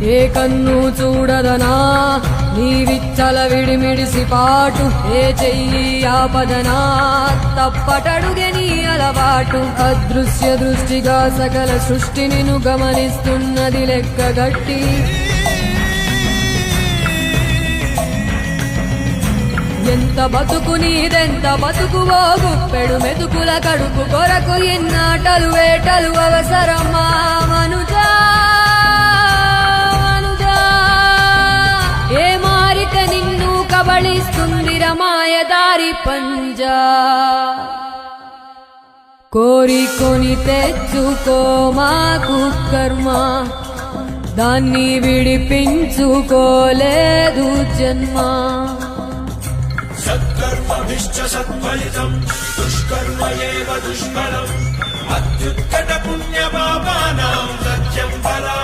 ఏ కన్ను చూడదనా నీ విచ్చల విడిమిడిసి పాటు, ఏ చెయ్యి ఆపదనా తప్పటడుగే నీ అలవాటు. అదృశ్య దృష్టిగా సకల సృష్టిని ను గమనిస్తున్నది లెక్కగట్టి, ఎంత బతుకు నీదెంత బతుకువో గుప్పెడు మెతుకుల కడుపు కొరకు ఇన్నాటలు వేటలు అవసరమా మనుజా మనుజా. ఏ మారిక నిన్ను కబళిస్తుంది రమాయదారి పంజా. కోరికొని తెచ్చుకో మాకు కర్మ, దాన్ని విడిపించుకోలేదు జన్మ. సత్కర్మభిశ్చ సత్ఫలితం దుష్కర్మ ఏవ దుష్ఫలం. అత్యుత్కట పుణ్య పాపానాం సత్యం ఫలా